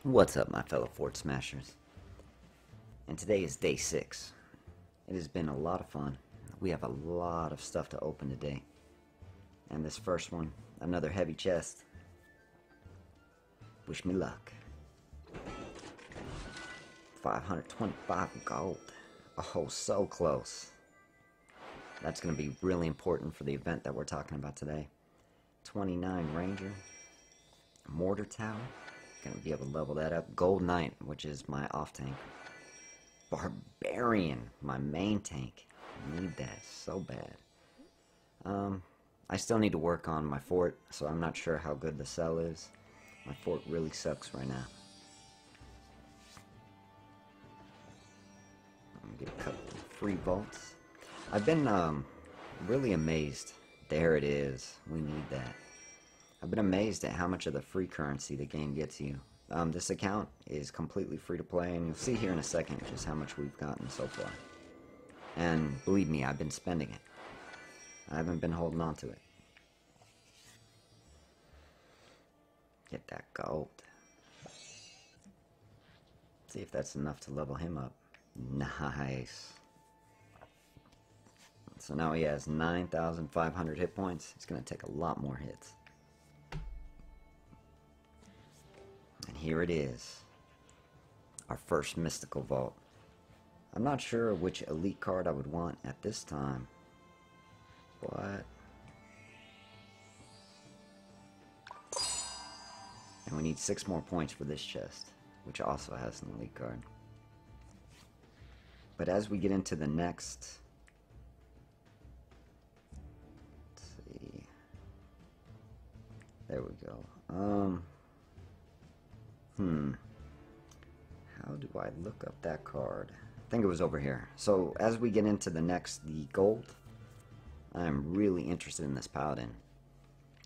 What's up, my fellow Fort Smashers? And today is day 6. It has been a lot of fun. We have a lot of stuff to open today. And this first one, another heavy chest. Wish me luck. 525 gold. Oh, so close. That's going to be really important for the event that we're talking about today. 29 Ranger. Mortar Tower. Gonna be able to level that up. Gold Knight, which is my off tank. Barbarian, my main tank. Need that so bad. I still need to work on my fort, so I'm not sure how good the sell is. My fort really sucks right now. I'm gonna get a couple of free vaults. I've been really amazed. There it is. We need that. I've been amazed at how much of the free currency the game gets you. This account is completely free to play, and you'll see here in a second just how much we've gotten so far. And believe me, I've been spending it. I haven't been holding on to it. Get that gold. See if that's enough to level him up. Nice. So now he has 9,500 hit points. He's going to take a lot more hits. And here it is. Our first mystical vault. I'm not sure which elite card I would want at this time. But... and we need 6 more points for this chest, which also has an elite card. But as we get into the next... let's see... there we go. How do I look up that card? I think it was over here. So as we get into the next, the gold, I'm really interested in this Paladin.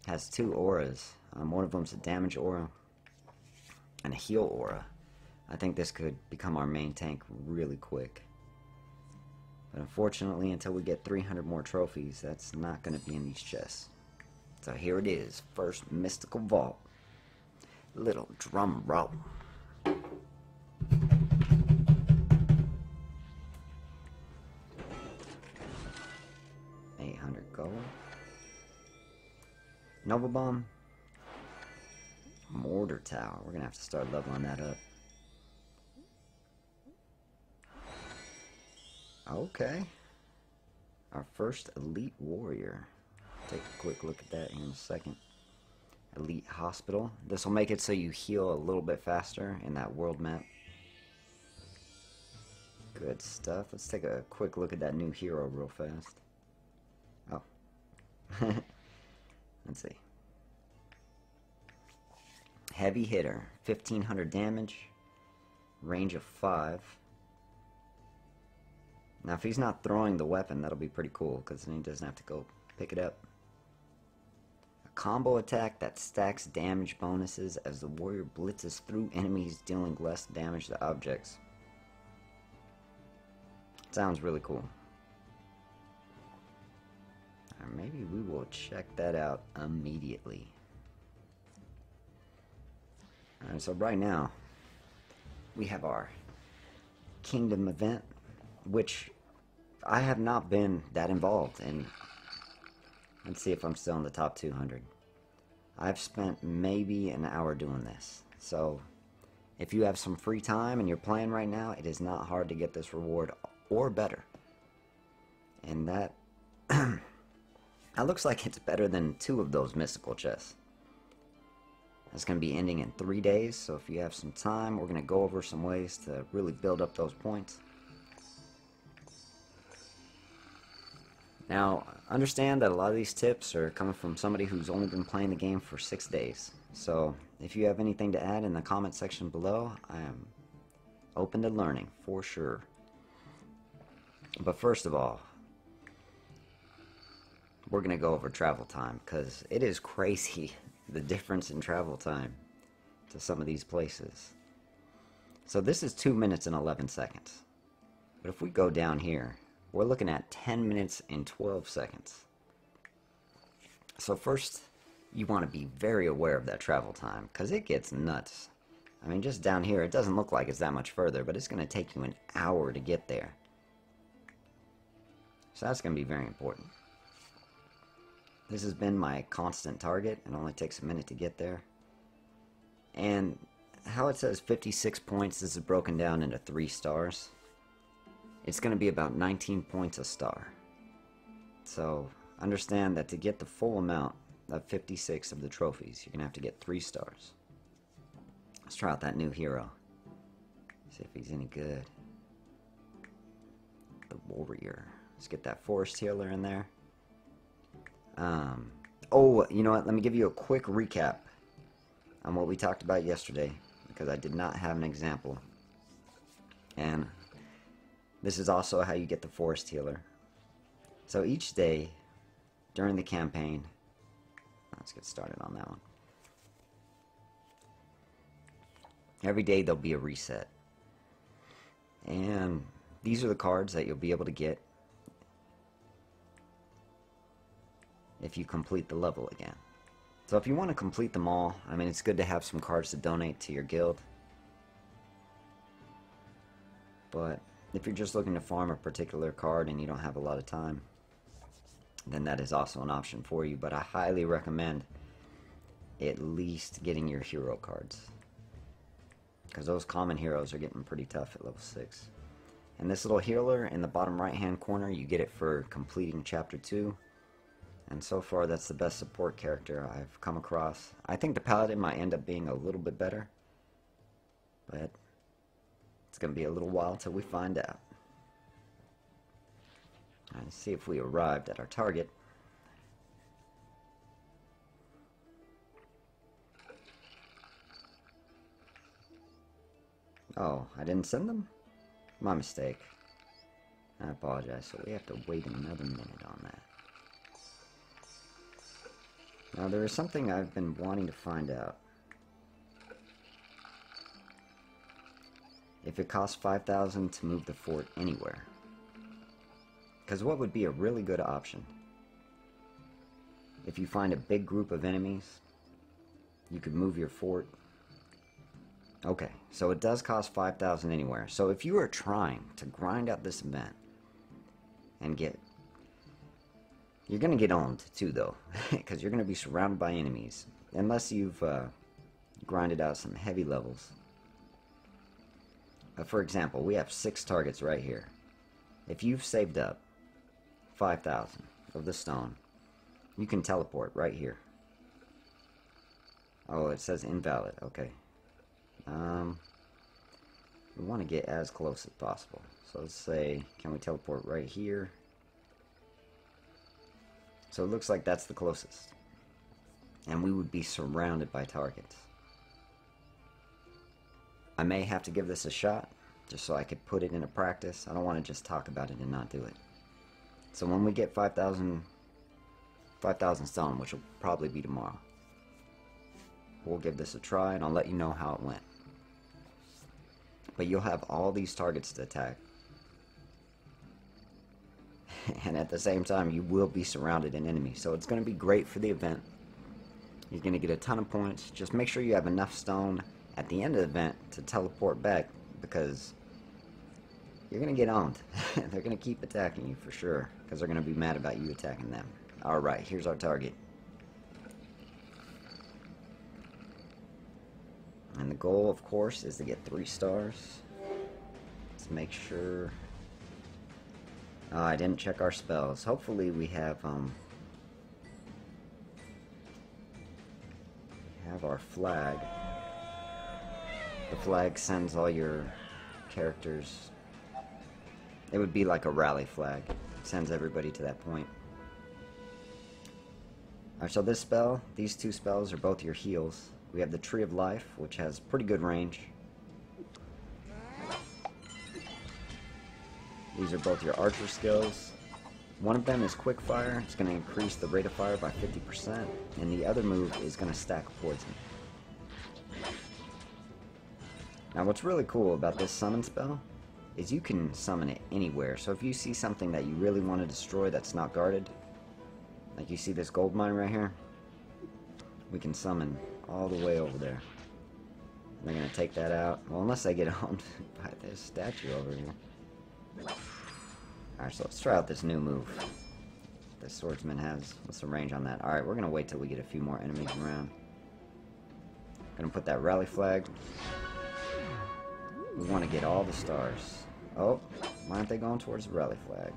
It has 2 auras. One of them's a damage aura and a heal aura. I think this could become our main tank really quick. But unfortunately, until we get 300 more trophies, that's not going to be in these chests. So here it is, first mystical vault. Little drum roll. 800 gold. Nova Bomb. Mortar Tower. We're gonna have to start leveling that up. Okay. Our first elite warrior. Take a quick look at that in a second. Elite Hospital. This will make it so you heal a little bit faster in that world map. Good stuff. Let's take a quick look at that new hero real fast. Oh. Let's see. Heavy hitter. 1500 damage. Range of 5. Now if he's not throwing the weapon, that'll be pretty cool, because then he doesn't have to go pick it up. Combo attack that stacks damage bonuses as the warrior blitzes through enemies, dealing less damage to objects. Sounds really cool. Or maybe we will check that out immediately. Alright, so right now we have our Kingdom event, which I have not been that involved in. Let's see if I'm still in the top 200. I've spent maybe an hour doing this. So, if you have some free time and you're playing right now, it is not hard to get this reward or better. And that... that looks like it's better than 2 of those mystical chests. That's going to be ending in 3 days, so if you have some time, we're going to go over some ways to really build up those points. Now, understand that a lot of these tips are coming from somebody who's only been playing the game for 6 days. So, if you have anything to add in the comment section below, I am open to learning, for sure. But first of all, we're going to go over travel time, because it is crazy, the difference in travel time to some of these places. So this is 2 minutes and 11 seconds. But if we go down here, we're looking at 10 minutes and 12 seconds. So first, you want to be very aware of that travel time, because it gets nuts. I mean, just down here, it doesn't look like it's that much further, but it's going to take you an hour to get there. So that's going to be very important. This has been my constant target. It only takes a minute to get there. And how it says 56 points, this is broken down into 3 stars. It's going to be about 19 points a star. So understand that to get the full amount of 56 of the trophies, you're going to have to get 3 stars. Let's try out that new hero. See if he's any good. The warrior. Let's get that forest healer in there. Oh, you know what? Let me give you a quick recap on what we talked about yesterday, because I did not have an example. And this is also how you get the forest healer. So each day during the campaign, let's get started on that one. Every day there'll be a reset. And these are the cards that you'll be able to get if you complete the level again. So if you want to complete them all, I mean, it's good to have some cards to donate to your guild. But if you're just looking to farm a particular card and you don't have a lot of time, then that is also an option for you. But I highly recommend at least getting your hero cards, because those common heroes are getting pretty tough at level 6. And this little healer in the bottom right hand corner, you get it for completing chapter 2. And so far that's the best support character I've come across. I think the Paladin might end up being a little bit better, but it's going to be a little while till we find out. Let's see if we arrived at our target. Oh, I didn't send them? My mistake. I apologize. So we have to wait another minute on that. Now there is something I've been wanting to find out. If it costs 5,000 to move the fort anywhere. Because what would be a really good option? If you find a big group of enemies, you could move your fort. Okay, so it does cost 5,000 anywhere. So if you are trying to grind out this event and get... You're going to get owned too, though, because you're going to be surrounded by enemies, unless you've grinded out some heavy levels. For example, we have 6 targets right here. If you've saved up 5,000 of the stone, you can teleport right here. Oh, it says invalid. Okay. We want to get as close as possible. So let's say, can we teleport right here? So it looks like that's the closest. And we would be surrounded by targets. I may have to give this a shot, just so I could put it into practice. I don't want to just talk about it and not do it. So when we get 5,000 stone, which will probably be tomorrow, we'll give this a try and I'll let you know how it went. But you'll have all these targets to attack. And at the same time, you will be surrounded in enemies. So it's going to be great for the event. You're going to get a ton of points. Just make sure you have enough stone at the end of the event to teleport back, because you're going to get owned. They're going to keep attacking you for sure, because they're going to be mad about you attacking them. Alright, here's our target. And the goal, of course, is to get 3 stars. Let's make sure... Oh, I didn't check our spells. Hopefully we have our flag. The flag sends all your characters. It would be like a rally flag. It sends everybody to that point. Alright, so this spell, these 2 spells are both your heals. We have the Tree of Life, which has pretty good range. These are both your archer skills. One of them is quick fire. It's going to increase the rate of fire by 50%. And the other move is going to stack poison. Now what's really cool about this summon spell is you can summon it anywhere. So if you see something that you really want to destroy that's not guarded, like you see this gold mine right here, we can summon all the way over there. They're gonna take that out. Well, unless they get owned by this statue over here. Alright, so let's try out this new move. The swordsman has. What's the range on that? Alright, we're gonna wait till we get a few more enemies around. Gonna put that rally flag. We want to get all the stars. Oh, why aren't they going towards the rally flag?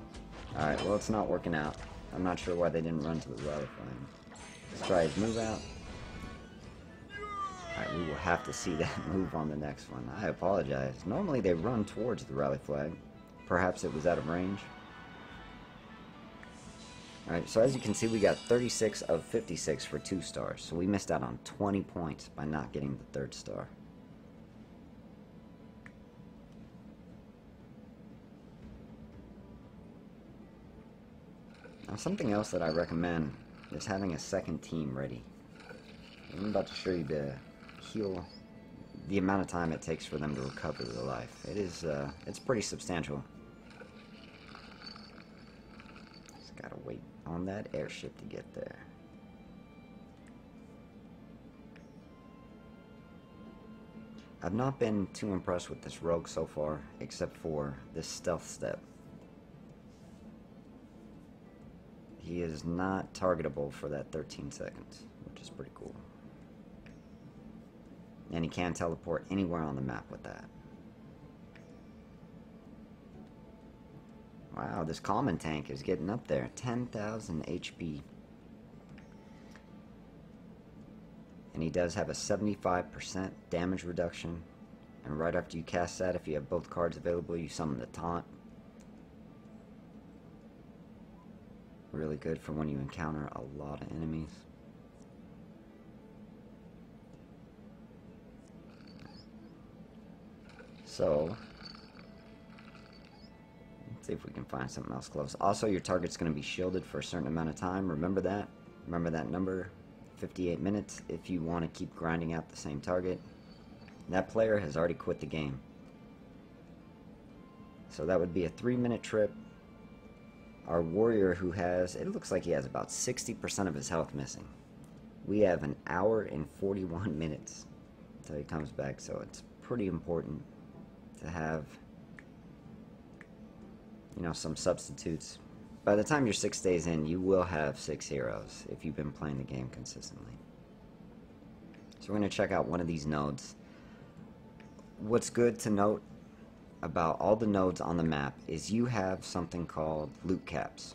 Alright, well, it's not working out. I'm not sure why they didn't run to the rally flag. Let's try his move out. Alright, we will have to see that move on the next one. I apologize. Normally they run towards the rally flag. Perhaps it was out of range. Alright, so as you can see, we got 36 of 56 for 2 stars. So we missed out on 20 points by not getting the 3rd star. Now, something else that I recommend is having a second team ready. I'm about to show you the heal, the amount of time it takes for them to recover their life. It's pretty substantial. Just gotta wait on that airship to get there. I've not been too impressed with this rogue so far, except for this stealth step. He is not targetable for that 13 seconds, which is pretty cool. And he can teleport anywhere on the map with that. Wow, this common tank is getting up there. 10,000 HP. And he does have a 75% damage reduction. And right after you cast that, if you have both cards available, you summon the taunt. Really good for when you encounter a lot of enemies. So, let's see if we can find something else close. Also, your target's going to be shielded for a certain amount of time. Remember that. Remember that number, 58 minutes, if you want to keep grinding out the same target. That player has already quit the game. So that would be a 3-minute trip. Our warrior, who has, it looks like he has about 60% of his health missing. We have an hour and 41 minutes until he comes back, so it's pretty important to have, you know, some substitutes. By the time you're 6 days in, you will have 6 heroes if you've been playing the game consistently. So we're going to check out one of these nodes. What's good to note about all the nodes on the map is you have something called loot caps,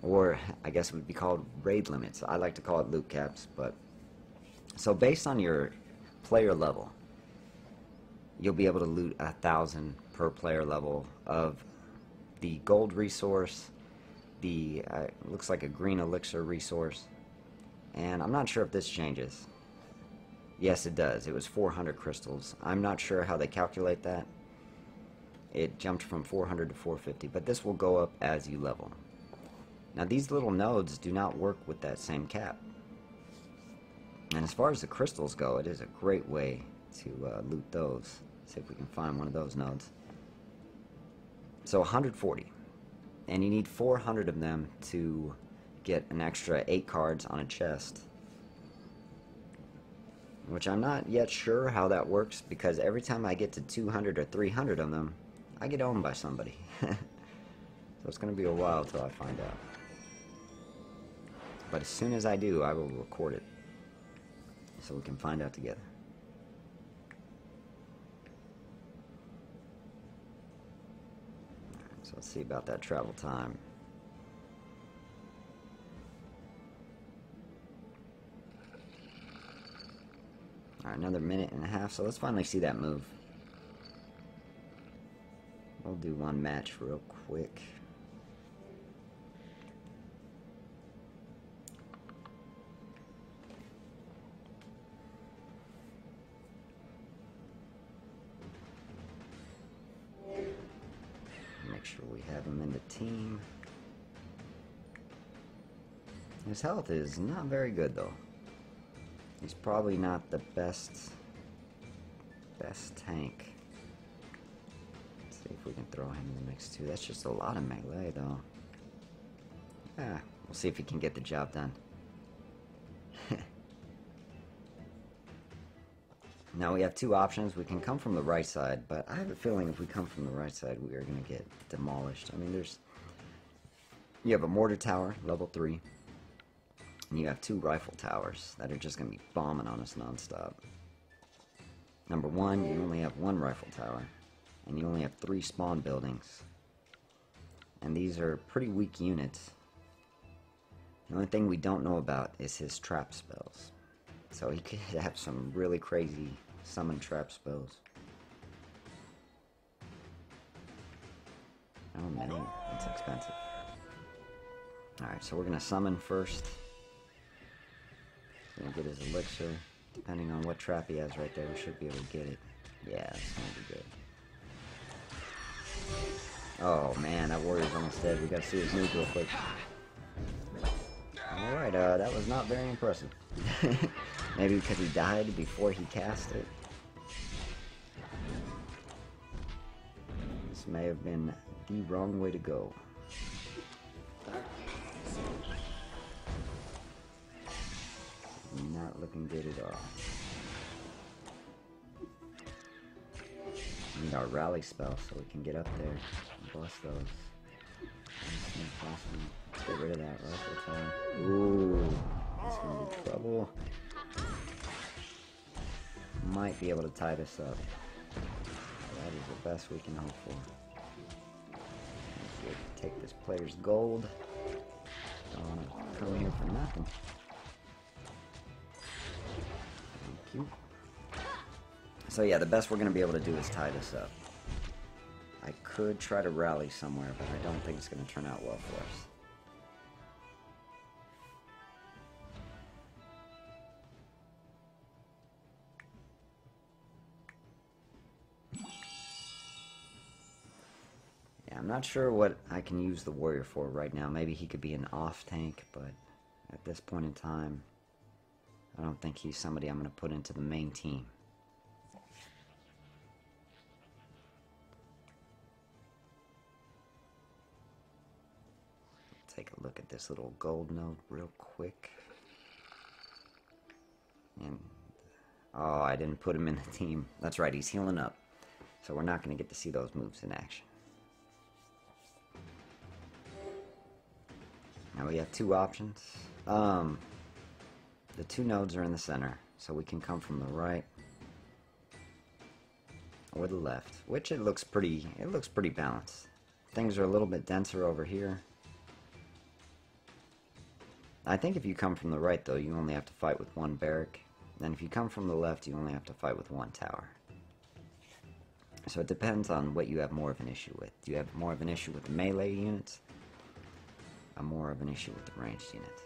or I guess it would be called raid limits. I like to call it loot caps, but so based on your player level, you'll be able to loot 1,000 per player level of the gold resource, the looks like a green elixir resource, and I'm not sure if this changes. Yes, it does. It was 400 crystals. I'm not sure how they calculate that. It jumped from 400 to 450, but this will go up as you level. Now, these little nodes do not work with that same cap. And as far as the crystals go, it is a great way to loot those. See if we can find one of those nodes. So 140. And you need 400 of them to get an extra 8 cards on a chest. Which I'm not yet sure how that works, because every time I get to 200 or 300 of them, I get owned by somebody. So it's going to be a while till I find out. But as soon as I do, I will record it, so we can find out together. Alright, so let's see about that travel time. Alright, another minute and a half, so let's finally see that move. We'll do one match real quick. Make sure we have him in the team. His health is not very good though. He's probably not the best tank. Let's see if we can throw him in the mix too. That's just a lot of melee though. Yeah, we'll see if he can get the job done. Now we have two options. We can come from the right side, but I have a feeling if we come from the right side, we are going to get demolished. I mean, you have a mortar tower, level 3, and you have 2 rifle towers that are just going to be bombing on us nonstop. Number 1, you only have 1 rifle tower, and you only have 3 spawn buildings. And these are pretty weak units. The only thing we don't know about is his trap spells. So he could have some really crazy summon trap spells. Oh man, that's expensive. Alright, so we're going to summon first. Gonna get his elixir. Depending on what trap he has right there, we should be able to get it. Yeah, that's gonna be good. Oh man, that warrior's almost dead. We gotta see his move real quick. Alright, that was not very impressive. Maybe because he died before he cast it. This may have been the wrong way to go. Not looking good at all. We need our rally spell so we can get up there and bust those. Let's get rid of that rifle tower. Ooh, that's gonna be trouble. Might be able to tie this up. That is the best we can hope for. Take this player's gold. Don't want to come here for nothing. Thank you. So yeah, the best we're going to be able to do is tie this up. I could try to rally somewhere, but I don't think it's going to turn out well for us. I'm not sure what I can use the warrior for right now. Maybe he could be an off tank, but at this point in time, I don't think he's somebody I'm going to put into the main team. Take a look at this little gold node real quick. And oh, I didn't put him in the team. That's right, he's healing up. So we're not going to get to see those moves in action. Now we have two options. The 2 nodes are in the center, so we can come from the right or the left, which it looks pretty balanced. Things are a little bit denser over here. I think if you come from the right though, you only have to fight with 1 barrack. Then if you come from the left, you only have to fight with 1 tower. So it depends on what you have more of an issue with. Do you have more of an issue with the melee units? Or more of an issue with the ranged units?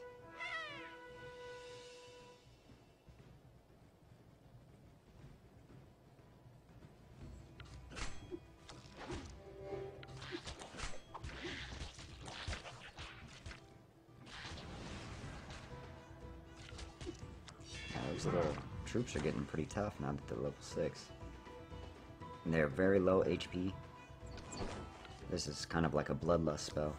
Those little troops are getting pretty tough now that they're level 6. And they're very low HP. This is kind of like a bloodlust spell.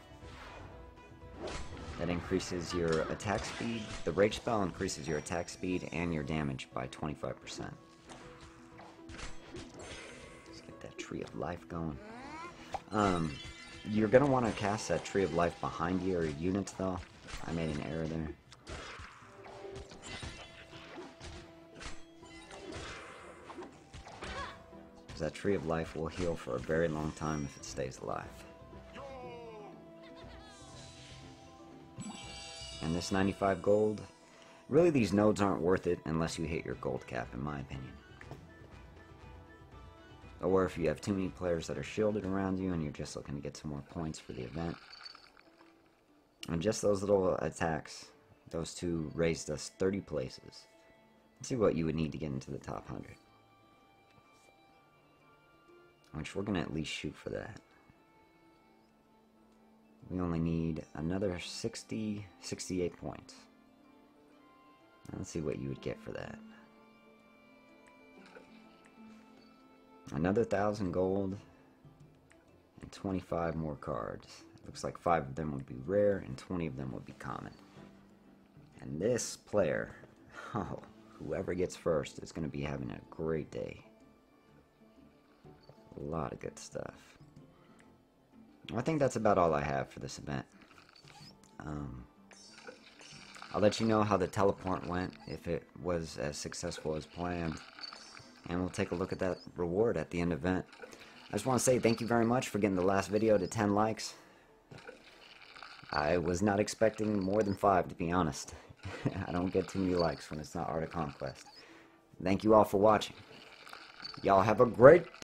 That increases your attack speed. The rage spell increases your attack speed and your damage by 25%. Let's get that Tree of Life going. You're going to want to cast that Tree of Life behind your units though. I made an error there. That Tree of Life will heal for a very long time if it stays alive. And this 95 gold, really these nodes aren't worth it unless you hit your gold cap, in my opinion. Or if you have too many players that are shielded around you and you're just looking to get some more points for the event. And just those little attacks, those 2 raised us 30 places. Let's see what you would need to get into the top 100. Which we're going to at least shoot for that. We only need another 68 points. Let's see what you would get for that. Another 1,000 gold and 25 more cards. It looks like 5 of them would be rare and 20 of them would be common. And this player, oh, whoever gets first is going to be having a great day. A lot of good stuff. I think that's about all I have for this event. I'll let you know how the teleport went, if it was as successful as planned. And we'll take a look at that reward at the end of the event. I just want to say thank you very much for getting the last video to 10 likes. I was not expecting more than 5, to be honest. I don't get too many likes when it's not Art of Conquest. Thank you all for watching. Y'all have a great